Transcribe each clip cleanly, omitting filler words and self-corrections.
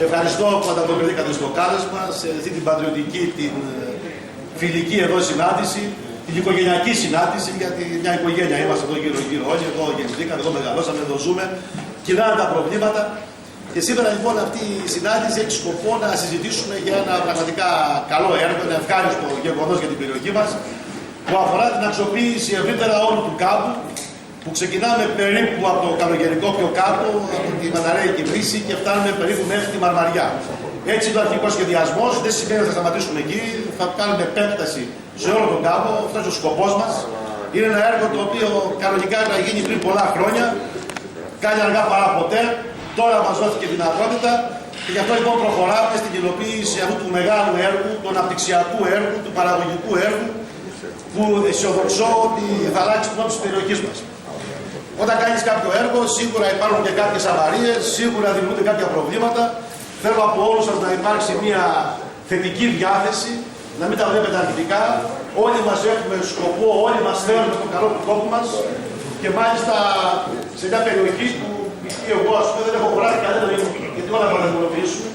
Ευχαριστώ που ανταποκριθήκατε στο κάλεσμα, σε αυτή την πατριωτική, την φιλική εδώ συνάντηση, την οικογενειακή συνάντηση, γιατί μια οικογένεια είμαστε εδώ γύρω-γύρω όλοι, εδώ γεννηθήκαμε, εδώ μεγαλώσαμε, εδώ ζούμε, κοινάνε τα προβλήματα. Και σήμερα λοιπόν αυτή η συνάντηση έχει σκοπό να συζητήσουμε για ένα πραγματικά καλό έργο, ένα ευχάριστο γεγονός για την περιοχή μας, που αφορά την αξιοποίηση ευρύτερα όλου του κάμπου, που ξεκινάμε περίπου από το καλογερικό πιο κάτω, από τη Μαναρέικη βρύση και φτάνουμε περίπου μέχρι τη Μαρμαριά. Έτσι είναι ο αρχικός σχεδιασμός, δεν σημαίνει ότι θα σταματήσουμε εκεί, θα κάνουμε επέκταση σε όλο τον κάμπο, αυτός είναι ο σκοπός μας. Είναι ένα έργο το οποίο κανονικά να γίνει πριν πολλά χρόνια, κάνει αργά παρά ποτέ, τώρα μας δόθηκε δυνατότητα και γι' αυτό λοιπόν προχωράμε στην υλοποίηση αυτού του μεγάλου έργου, του αναπτυξιακού έργου, του παραγωγικού έργου, που αισιοδοξώ ότι θα αλλάξει την όψη της περιοχής μας. Όταν κάνεις κάποιο έργο, σίγουρα υπάρχουν και κάποιες αβαρίες, σίγουρα δημιουργούνται κάποια προβλήματα. Θέλω από όλους σας να υπάρξει μια θετική διάθεση, να μην τα βλέπετε αρνητικά. Όλοι μας έχουμε σκοπό, όλοι μας θέλουμε το καλό του τόπου μας και μάλιστα σε μια περιοχή που εγώ ας πούμε δεν έχω χωράσει κανένα γιατί όλα θα δημιουργήσουμε.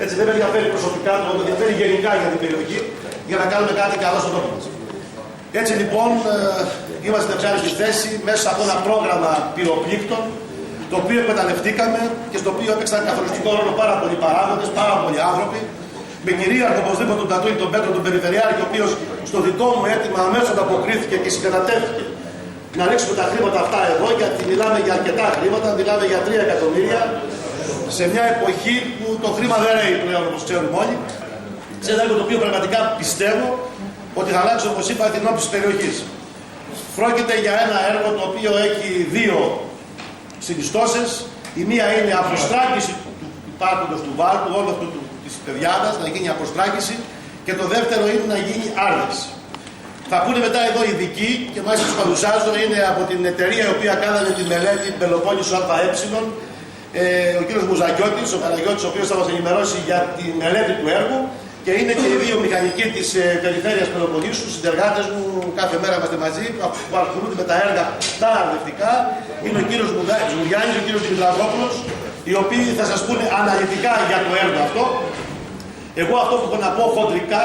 Έτσι δεν με ενδιαφέρει προσωπικά, το ενδιαφέρει γενικά για την περιοχή για να κάνουμε κάτι καλό στον τόπο μας. Έτσι λοιπόν είμαστε στην ευχάριστη θέση μέσα από ένα πρόγραμμα πυροπλήκτων το οποίο εκμεταλλευτήκαμε και στο οποίο έπαιξαν καθοριστικό ρόλο πάρα πολλοί παράγοντες, πάρα πολλοί άνθρωποι. Με κυρίαρχο οπωσδήποτε τον Τατούλη, τον Πέτρο, τον Περιφερειάρχη, ο οποίος στο δικό μου αίτημα αμέσως ανταποκρίθηκε και συγκατατέθηκε να ρίξουμε τα χρήματα αυτά εδώ, γιατί μιλάμε για αρκετά χρήματα, μιλάμε για 3 εκατομμύρια σε μια εποχή που το χρήμα δεν ρέει πλέον όπως ξέρουμε όλοι. Σε ένα έργο το οποίο πραγματικά πιστεύω ότι θα αλλάξει, όπως είπα, την όψη της περιοχής. Πρόκειται για ένα έργο το οποίο έχει δύο συνιστώσεις. Η μία είναι αποστράγγιση του υπάρχοντος του βάλτου, όλου αυτού της πεδιάδας, να γίνει αποστράγγιση, και το δεύτερο είναι να γίνει άρδευση. Θα πούνε μετά εδώ οι ειδικοί, και μάλιστα τους παρουσιάζω, είναι από την εταιρεία η οποία κάνανε τη μελέτη Πελοπόννησο ΑΕ, ο κύριος Μουζακιώτης, ο Παναγιώτης, ο οποίος θα μας ενημερώσει για τη μελέτη του έργου, και είναι και οι δύο μηχανικοί της περιφέρειας Πελοποννήσου, συνεργάτες μου, κάθε μέρα είμαστε μαζί, που ασχολούνται με τα έργα τα αρδευτικά. Είναι ο κύριος Μουριάννης, ο κύριος Δημητρακόπουλος, οι οποίοι θα σας πούνε αναλυτικά για το έργο αυτό. Εγώ αυτό που έχω να πω χοντρικά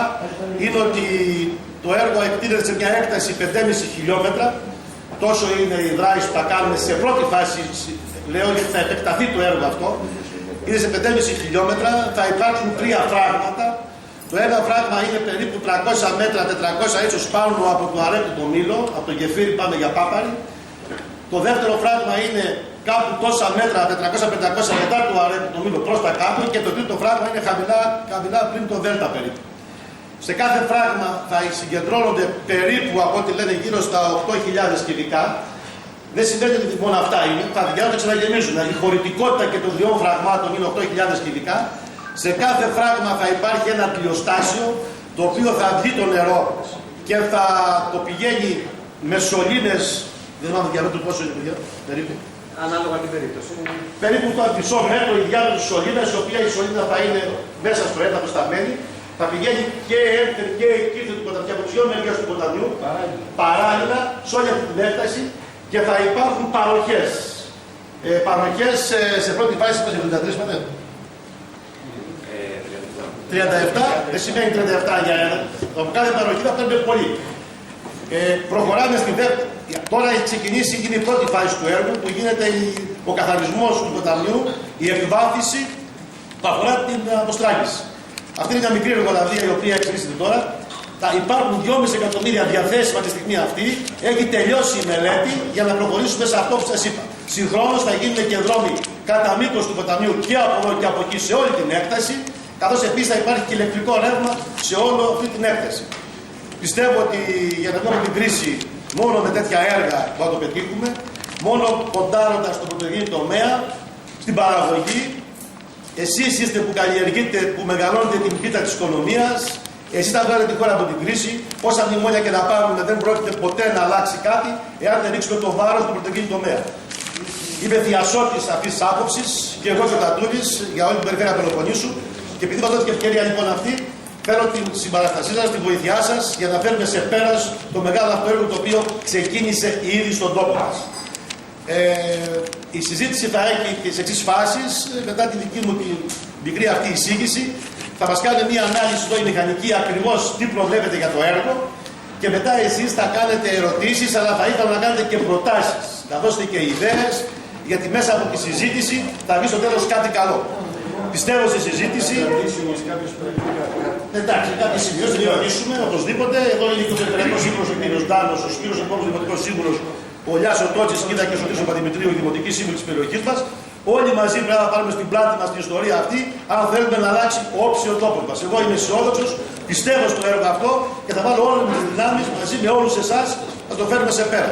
είναι ότι το έργο εκτείνεται σε μια έκταση 5,5 χιλιόμετρα. Τόσο είναι οι δράσεις που θα κάνουμε σε πρώτη φάση, λέω γιατί θα επεκταθεί το έργο αυτό. Είναι σε 5,5 χιλιόμετρα, θα υπάρξουν 3 φράγματα. Το ένα φράγμα είναι περίπου 300 μέτρα, 400 ίσως πάνω από το αρέπτο το Μήλο, από το Γεφύρι πάμε για Πάπαρη. Το δεύτερο φράγμα είναι κάπου τόσα μέτρα, 400-500 μετά το αρέπτο το Μήλο προς τα κάτω, και το τρίτο φράγμα είναι χαμηλά πριν το Δέλτα περίπου. Σε κάθε φράγμα θα συγκεντρώνονται περίπου, από ό,τι λένε, γύρω στα 8.000 κυβικά. Δεν σημαίνει ότι μόνο αυτά είναι, θα διάρκεια και ξαναγεμίζουν. Η χωρητικότητα και των 2 φραγμάτων είναι 8.000 κυβικά. Σε κάθε φράγμα θα υπάρχει ένα πλειοστάσιο, το οποίο θα βγει το νερό και θα το πηγαίνει με σωλήνες, δεν θυμάμαι διαμέτρου πόσο είναι, περίπου. Ανάλογα την περίπτωση. Περίπου το μισό μέτρο η διάμετρο της σωλήνας, η οποία η σωλήνα θα είναι μέσα στο έδαφος σταμένη. Θα πηγαίνει και έντερ και εκείθεν του ποταμιού, από τις 2 μεριές του ποταμιού, παράλληλα σε όλη αυτή την έκταση, και θα υπάρχουν παροχές. Παροχές σε πρώτη φάση, 73 μέτρα. 37, δεν σημαίνει 37 για ένα. Από κάθε παροχή θα παίρνουμε πολύ. Προχωράμε στη δεύτερη. Τώρα έχει ξεκινήσει, είναι η πρώτη φάση του έργου, που γίνεται ο καθαρισμός του ποταμιού, η εκβάθηση που αφορά την αποστράγγιση. Αυτή είναι μια μικρή εργολαβία η οποία εξελίσσεται τώρα. Θα υπάρχουν 2,5 εκατομμύρια διαθέσιμα τη στιγμή αυτή. Έχει τελειώσει η μελέτη για να προχωρήσουμε σε αυτό που σας είπα. Συγχρόνως θα γίνουν και δρόμοι κατά μήκος του ποταμιού και από εδώ και από εκεί σε όλη την έκταση. Καθώς επίσης θα υπάρχει και ηλεκτρικό ρεύμα σε όλη αυτή την έκταση. Πιστεύω ότι για να κάνουμε την κρίση μόνο με τέτοια έργα θα το πετύχουμε, μόνο ποντάροντας στον πρωτογενή τομέα, στην παραγωγή. Εσείς είστε που καλλιεργείτε, που μεγαλώνετε την πίτα της οικονομίας. Εσείς θα βγάλετε τη χώρα από την κρίση. Όσα μνημόνια και να πάρουμε, δεν πρόκειται ποτέ να αλλάξει κάτι εάν δεν ρίξουμε το βάρος στον πρωτογενή τομέα. Είμαι θειασότης αυτής της άποψης και εγώ και ο Τατούλης για όλη την περιφέρεια Πελοποννήσου. Και επειδή μας δόθηκε ευκαιρία λοιπόν αυτή, θέλω την συμπαραστασία σας, την βοήθειά σας για να φέρουμε σε πέρας το μεγάλο αυτό έργο το οποίο ξεκίνησε ήδη στον τόπο μας. Η συζήτηση θα έχει τις εξής φάσεις. Μετά τη δική μου τη μικρή αυτή εισήγηση. Θα μας κάνετε μια ανάλυση εδώ η μηχανική ακριβώς τι προβλέπετε για το έργο και μετά εσείς θα κάνετε ερωτήσεις, αλλά θα ήθελα να κάνετε και προτάσεις. Θα δώσετε και ιδέες, γιατί μέσα από τη συζήτηση θα βγει στο τέλος κάτι καλό. Πιστεύω στη συζήτηση. Εντάξει, κάποιες σημειώσεις θα διορθώσουμε οπωσδήποτε. Εδώ είναι και ο Περιφερειακός Σύμβουλος, ο κ. Ντάνος, ο κύριος επόμενος Δημοτικός Σύμβουλος, ο Λιάσο Τότσης, κοίτα και ο Σωτήρης Παπαδημητρίου, η Δημοτική Σύμβουλη της περιοχής μας. Όλοι μαζί πρέπει να πάρουμε στην πλάτη μας την ιστορία αυτή, αν θέλουμε να αλλάξει όψη ο τόπος μας. Εγώ είμαι αισιόδοξος, πιστεύω στο έργο αυτό και θα βάλω όλες τις δυνάμεις μαζί με όλους εσάς να το φέρουμε σε πέρα.